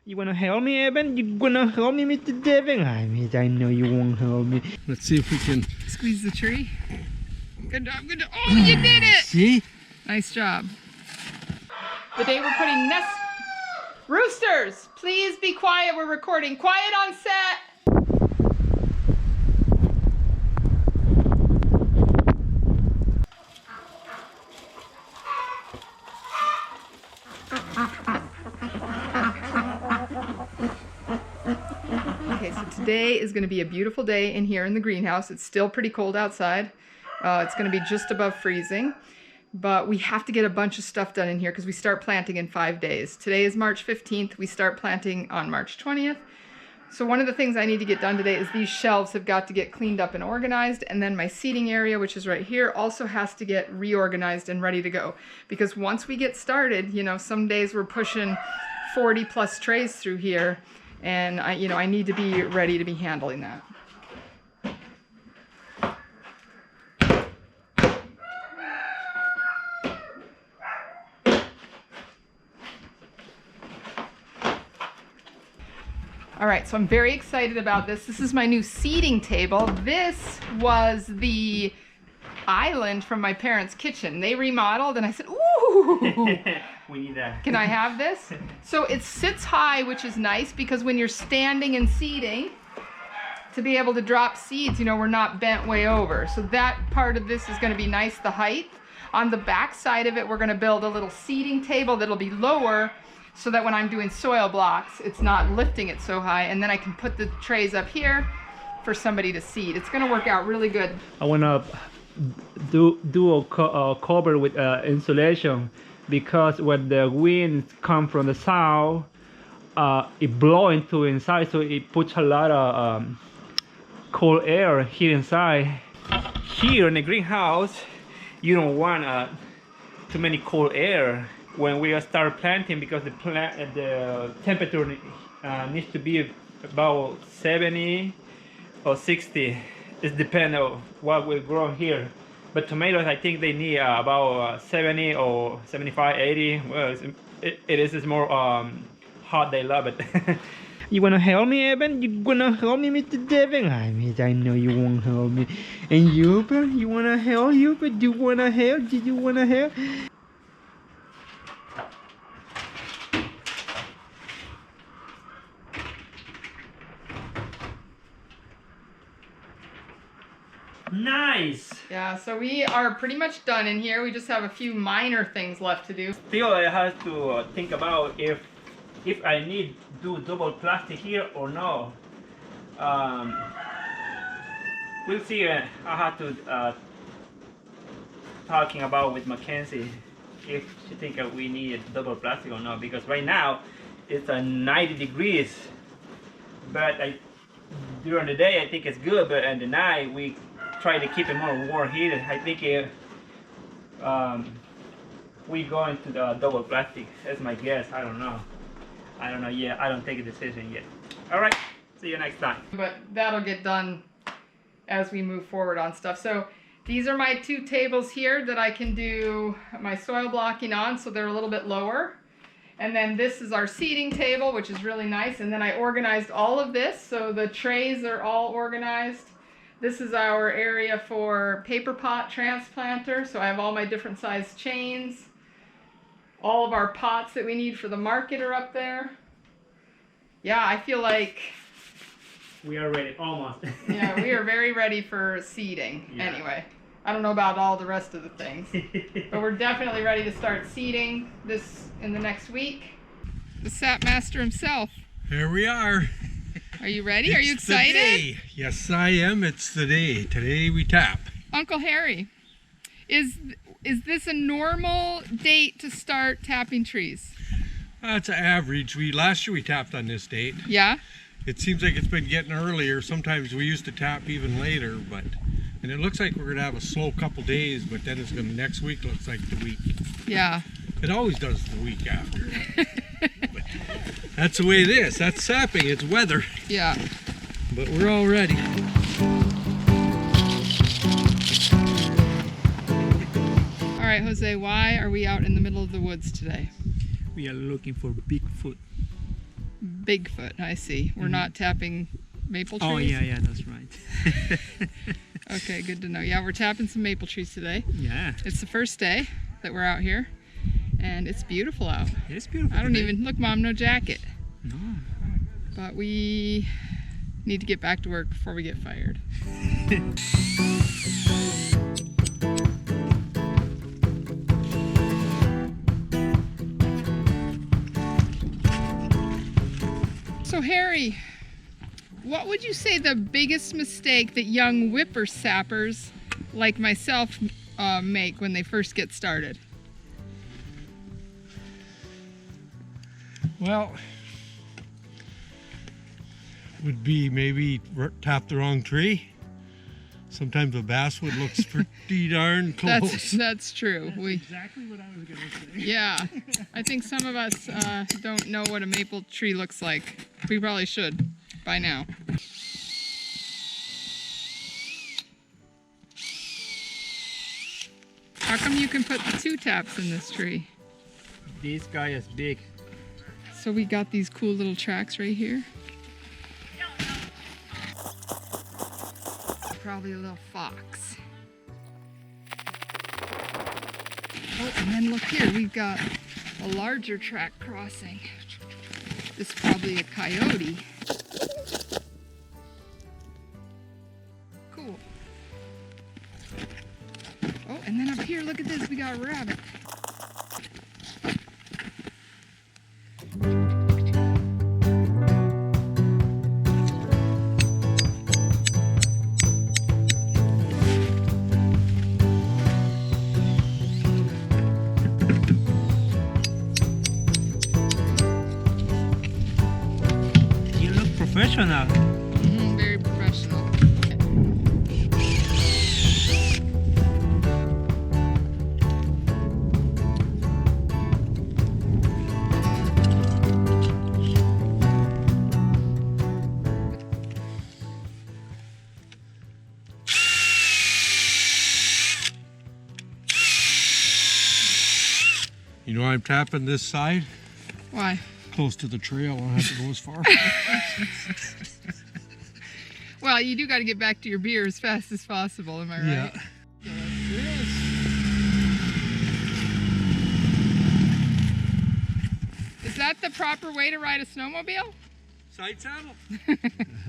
You wanna help me, Evan? You wanna help me, Mr. Devin? I know you won't help me. Let's see if we can squeeze the tree. Good job, good job. Oh, you did it! See? Nice job. The day we're putting nest... Roosters, please be quiet. We're recording. Quiet on set. Okay, so today is going to be a beautiful day in here in the greenhouse. It's still pretty cold outside. It's going to be just above freezing. But we have to get a bunch of stuff done in here because we start planting in 5 days. Today is March 15th. We start planting on March 20th. So one of the things I need to get done today is these shelves have got to get cleaned up and organized. And then my seating area, which is right here, also has to get reorganized and ready to go. Because once we get started, you know, some days we're pushing 40 plus trays through here. And I need to be ready to be handling that. All right, so I'm very excited about this. This is my new seating table. This was the island from my parents' kitchen. They remodeled and I said, ooh, We need that. can I have this? So it sits high, which is nice because when you're standing and seeding, to be able to drop seeds, you know, we're not bent way over. So that part of this is gonna be nice, the height. On the back side of it, we're gonna build a little seating table that'll be lower so that when I'm doing soil blocks, it's not lifting it so high, and then I can put the trays up here for somebody to seed. It's gonna work out really good. I wanna do a cover with insulation because when the winds come from the south, it blows into inside, so it puts a lot of cold air here inside. Here in the greenhouse, you don't want too many cold air when we start planting because the temperature needs to be about 70 or 60. It depends on what we're growing here. But tomatoes, I think they need about 70 or 75, 80. Well, it is more hot. They love it. You wanna help me, Evan? You wanna help me, Mr. Devin? I know you won't help me. And Hubert, you wanna help? Hubert, do you wanna help? Do you wanna help? Nice! Yeah, so we are pretty much done in here. We just have a few minor things left to do. Still, I have to think about if I need to do double plastic here or no. We'll see. I have to talking about with Mackenzie if she think we need double plastic or not, because right now it's 90 degrees, but during the day I think it's good, but at the night we try to keep it more warm heated. I think we go into the double plastic. That's my guess. I don't know yet. I don't take a decision yet. All right, see you next time. But that'll get done as we move forward on stuff. So these are my two tables here that I can do my soil blocking on, so they're a little bit lower. And then this is our seating table, which is really nice. And then I organized all of this, so the trays are all organized. This is our area for paper pot transplanter, so I have all my different size chains. All of our pots that we need for the market are up there. Yeah, I feel like we are ready, almost. Yeah, we are very ready for seeding. Yeah. Anyway, I don't know about all the rest of the things, but we're definitely ready to start seeding this in the next week. The sap master himself. Here we are. Are you ready? Are you excited? The day. Yes, I am. It's the day. Today we tap. Uncle Harry, is this a normal date to start tapping trees? It's an average. Last year we tapped on this date. Yeah? It seems like it's been getting earlier. Sometimes we used to tap even later, and it looks like we're going to have a slow couple days, but then it's going to, next week looks like the week. Yeah. It always does the week after. But that's the way it is. That's sapping. It's weather. Yeah. But we're all ready. All right, Jose, why are we out in the middle of the woods today? We are looking for Bigfoot. Bigfoot, I see. We're not tapping maple trees? Oh, yeah, that's right. Okay, good to know. Yeah, we're tapping some maple trees today. Yeah. It's the first day that we're out here, and it's beautiful out. It's beautiful. I don't even, look, Mom, no jacket. No. But we need to get back to work before we get fired. So Harry, what would you say the biggest mistake that young whippersnappers like myself make when they first get started? Well, would be maybe tap the wrong tree. Sometimes a basswood looks pretty darn close. That's true. That's exactly what I was going to say. Yeah, I think some of us don't know what a maple tree looks like. We probably should by now. How come you can put 2 taps in this tree? This guy is big. So we got these cool little tracks right here. Probably a little fox. Oh, and then look here, we've got a larger track crossing. This is probably a coyote. Cool. Oh, and then up here, look at this, we got a rabbit. Professional. Very professional. You know, I'm tapping this side. Why? Close to the trail. I don't have to go as far. Well, you do got to get back to your beer as fast as possible, am I right? Yeah. Is that the proper way to ride a snowmobile? Side saddle.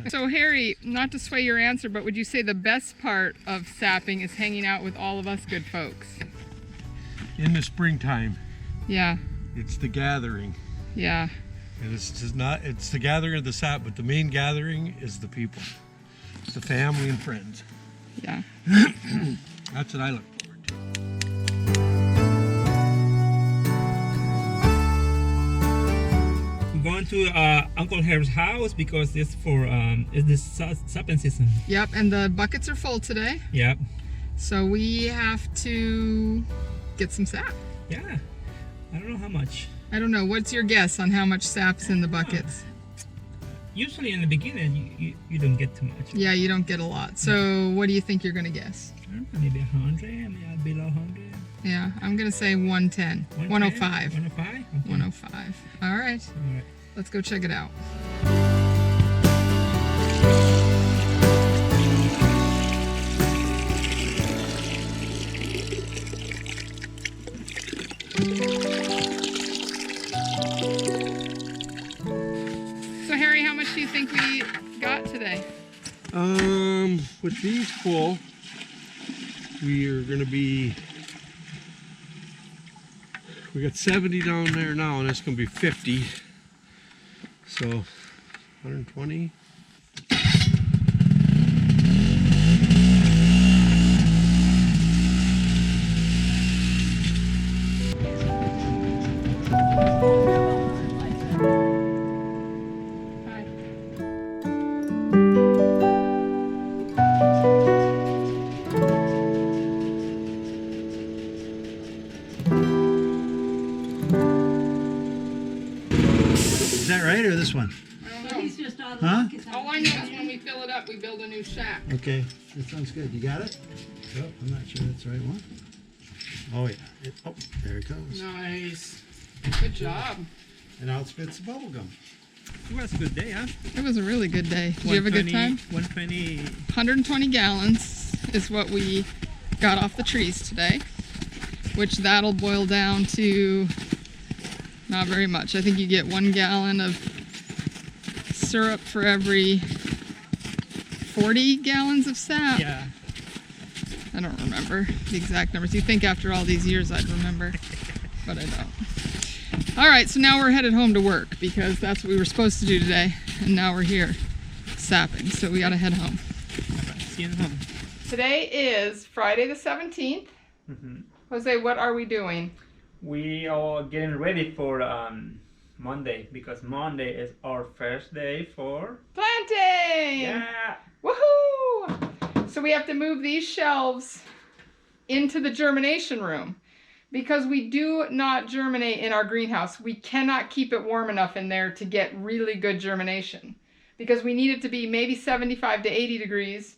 So Harry, not to sway your answer, but would you say the best part of sapping is hanging out with all of us good folks? In the springtime, Yeah, it's the gathering. yeah. And it's just not, it's the gathering of the sap, but the main gathering is the people. It's the family and friends. Yeah. That's what I look forward to. I'm going to Uncle Harry's house because it's for it's this sapping season. Yep, and the buckets are full today, Yep. so we have to get some sap. Yeah. I don't know how much. I don't know, what's your guess on how much sap's in the buckets? Usually in the beginning, you don't get too much. Yeah, you don't get a lot. So what do you think you're gonna guess? I don't know, maybe 100, maybe below 100. Yeah, I'm gonna say 110. 105. 105? Okay. 105. All right, All right. let's go check it out. So Harry, how much do you think we got today? With these full, we are gonna be, we got 70 down there now, and that's gonna be 50. So 120. Is that right, or this one? I don't know. He's just on Huh? All I know is when we fill it up, we build a new shack. Okay, that sounds good. You got it? Oh, I'm not sure that's the right one. Oh, yeah. Oh, there it goes. Nice. Good job. And out spits the bubble gum. It was a good day, huh? It was a really good day. Did you have a good time? 120. 120 gallons is what we got off the trees today, which that'll boil down to not very much. I think you get 1 gallon of syrup for every 40 gallons of sap. Yeah. I don't remember the exact numbers. You think after all these years I'd remember, but I don't. All right, so now we're headed home to work because that's what we were supposed to do today, and now we're here sapping, so we gotta head home. See you at home. Today is Friday the 17th. Jose, what are we doing? We are getting ready for Monday because Monday is our first day for Planting! yeah. Woohoo! So we have to move these shelves into the germination room because we do not germinate in our greenhouse. We cannot keep it warm enough in there to get really good germination because we need it to be maybe 75 to 80 degrees.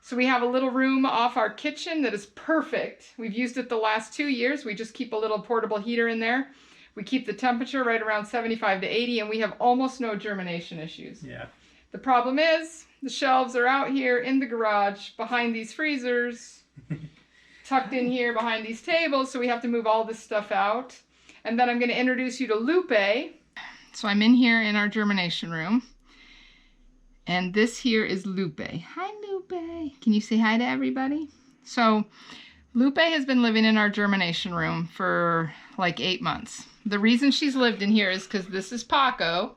So we have a little room off our kitchen that is perfect. We've used it the last 2 years. We just keep a little portable heater in there. We keep the temperature right around 75 to 80 and we have almost no germination issues. Yeah. The problem is the shelves are out here in the garage behind these freezers, tucked in here behind these tables, so we have to move all this stuff out. And then I'm going to introduce you to Lupe. So I'm in here in our germination room. And this here is Lupe. Hi, Lupe. Can you say hi to everybody? So Lupe has been living in our germination room for like 8 months. The reason she's lived in here is because this is Paco.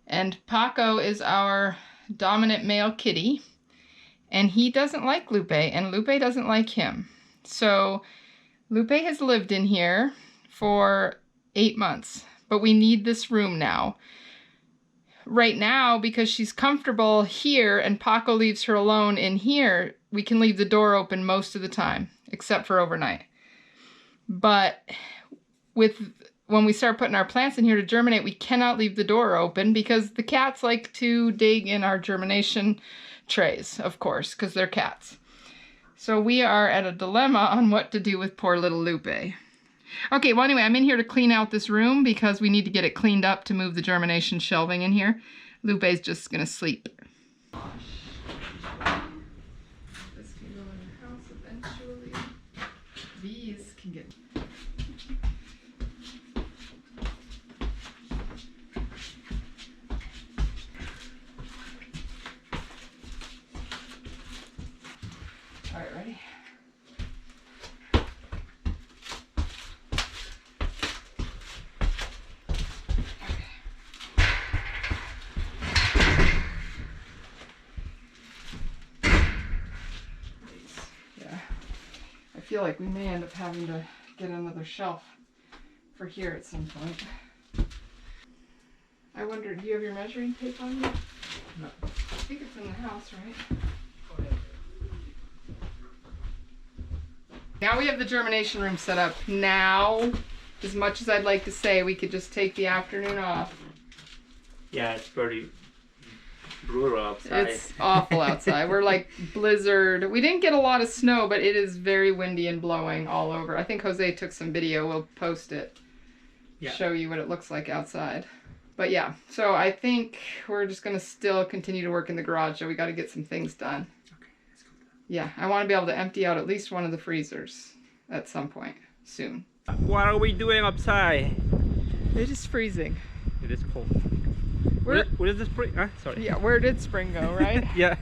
And Paco is our dominant male kitty. And he doesn't like Lupe, and Lupe doesn't like him. So Lupe has lived in here for 8 months. But we need this room now. Right now, because she's comfortable here and Paco leaves her alone in here, we can leave the door open most of the time, except for overnight. But when we start putting our plants in here to germinate, we cannot leave the door open because the cats like to dig in our germination trays, of course, because they're cats. So we are at a dilemma on what to do with poor little Lupe. Okay, well anyway, I'm in here to clean out this room because we need to get it cleaned up to move the germination shelving in here. Lupe's just gonna sleep. This can go in the house eventually. These can get... All right, ready? I feel like we may end up having to get another shelf for here at some point. I wonder, do you have your measuring tape on you? No. I think it's in the house, right? Now we have the germination room set up. Now, as much as I'd like to say, we could just take the afternoon off. Yeah, it's pretty brutal outside. It's awful outside. We're like blizzard. We didn't get a lot of snow, but it is very windy and blowing all over. I think Jose took some video. We'll post it. Yeah. Show you what it looks like outside. But yeah, so I think we're just going to still continue to work in the garage. So we got to get some things done. Okay, let's go. Yeah, I want to be able to empty out at least one of the freezers at some point soon. What are we doing outside? It is freezing. It is cold. Where is the spring? Sorry. Yeah, where did spring go, right? Yeah.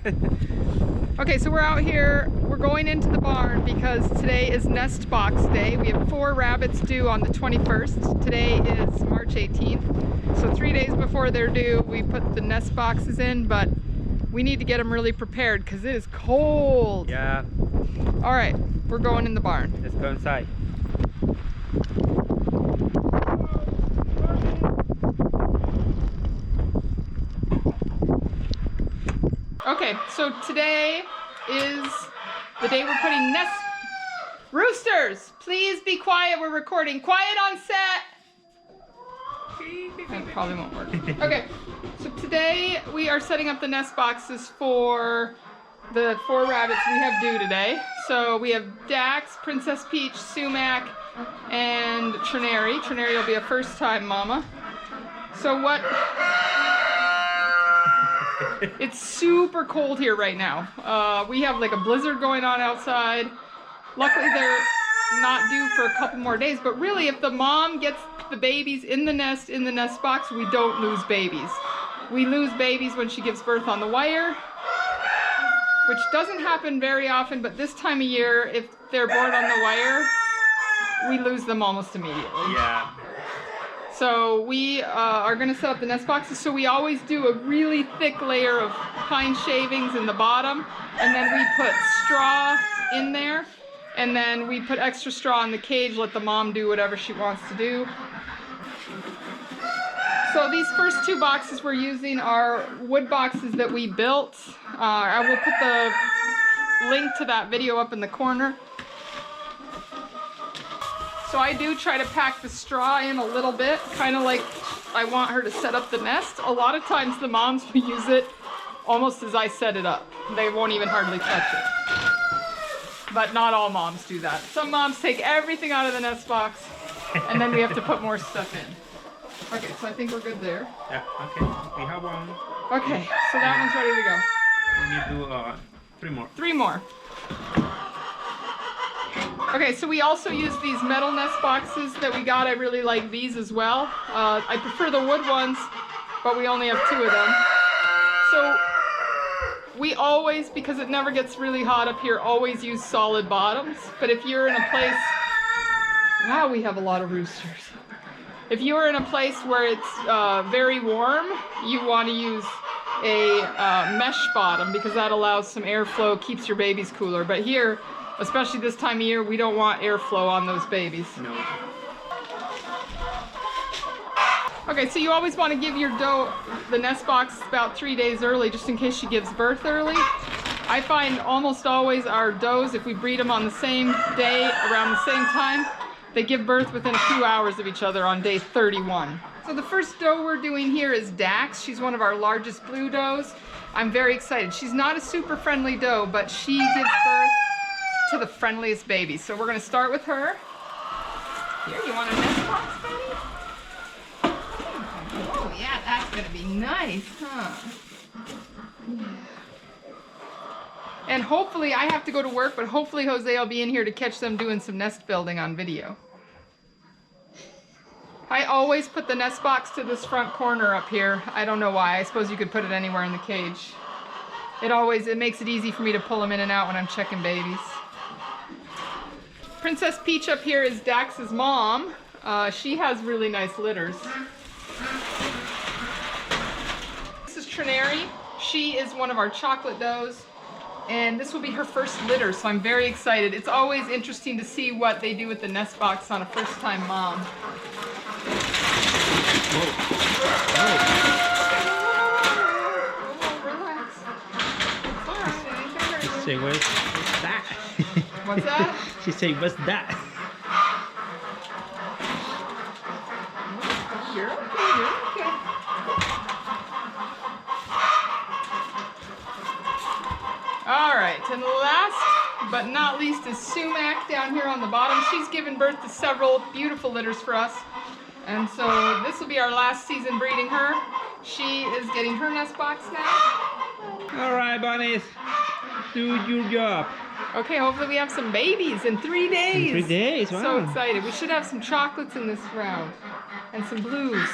Okay, so we're out here. We're going into the barn because today is nest box day. We have 4 rabbits due on the 21st. Today is March 18th. So 3 days before they're due, we put the nest boxes in, but we need to get them really prepared because it is cold. Yeah. All right, we're going in the barn. Let's go inside. Okay, so today is the day we're putting nest... Roosters, please be quiet, we're recording. Quiet on set! That probably won't work. Okay, so today we are setting up the nest boxes for the 4 rabbits we have due today. So we have Dax, Princess Peach, Sumac, and Trinary. Trinary will be a first-time mama. So what? It's super cold here right now. We have like a blizzard going on outside. Luckily they're not due for a couple more days, but really if the mom gets the babies in the nest box, we don't lose babies. We lose babies when she gives birth on the wire, which doesn't happen very often, but this time of year, if they're born on the wire, we lose them almost immediately. Yeah. So we are going to set up the nest boxes. So we always do a really thick layer of pine shavings in the bottom, and then we put straw in there, and then we put extra straw in the cage, let the mom do whatever she wants to do. So these first two boxes we're using are wood boxes that we built. I will put the link to that video up in the corner. So I do try to pack the straw in a little bit, kind of like I want her to set up the nest. A lot of times the moms will use it almost as I set it up. They won't even hardly touch it. But not all moms do that. Some moms take everything out of the nest box, and then we have to put more stuff in. Okay, so I think we're good there. Yeah, okay. We have one. Okay, so that one's ready to go. We need to do 3 more. 3 more. Okay, so we also use these metal nest boxes that we got. I really like these as well. I prefer the wood ones, but we only have 2 of them. So we always, because it never gets really hot up here, always use solid bottoms. But if you're in a place, wow, we have a lot of roosters. If you're in a place where it's very warm, you want to use a mesh bottom because that allows some airflow, keeps your babies cooler. But here, especially this time of year, we don't want airflow on those babies. No. Okay, so you always want to give your doe the nest box about 3 days early, just in case she gives birth early. I find almost always our does, if we breed them on the same day, around the same time, they give birth within a few hours of each other on day 31. So the first doe we're doing here is Dax. She's one of our largest blue does. I'm very excited. She's not a super friendly doe, but she gives birth to the friendliest babies. So we're going to start with her. Here, you want a nest box, baby? Oh yeah, that's going to be nice, huh? Yeah. And hopefully, I have to go to work, but hopefully Jose will be in here to catch them doing some nest building on video. I always put the nest box to this front corner up here. I don't know why. I suppose you could put it anywhere in the cage. It makes it easy for me to pull them in and out when I'm checking babies. Princess Peach up here is Dax's mom. She has really nice litters. This is Trinary. She is one of our chocolate does. And this will be her first litter, so I'm very excited. It's always interesting to see what they do with the nest box on a first-time mom. Whoa. Whoa, relax. It's all right, it ain't gonna hurt you. Say, what's that? What's that? She said, what's that? You're okay, you're okay. All right, and last but not least is Sumac down here on the bottom. She's given birth to several beautiful litters for us. And so this will be our last season breeding her. She is getting her nest box now. All right, bunnies, do your job. Okay, hopefully we have some babies in 3 days. In 3 days, wow. So excited. We should have some chocolates in this round and some blues.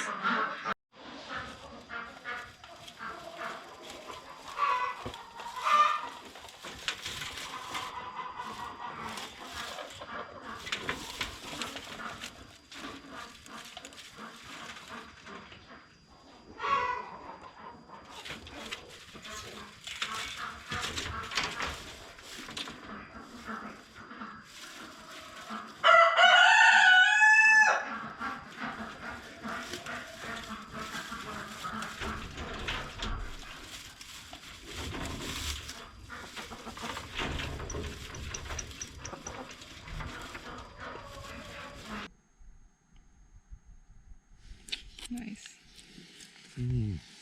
Nice.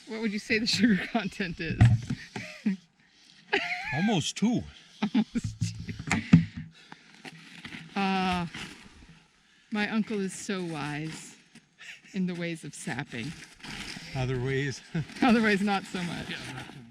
What would you say the sugar content is? Almost 2. My uncle is so wise in the ways of sapping. Other ways. Otherwise, not so much. Yeah, not too much.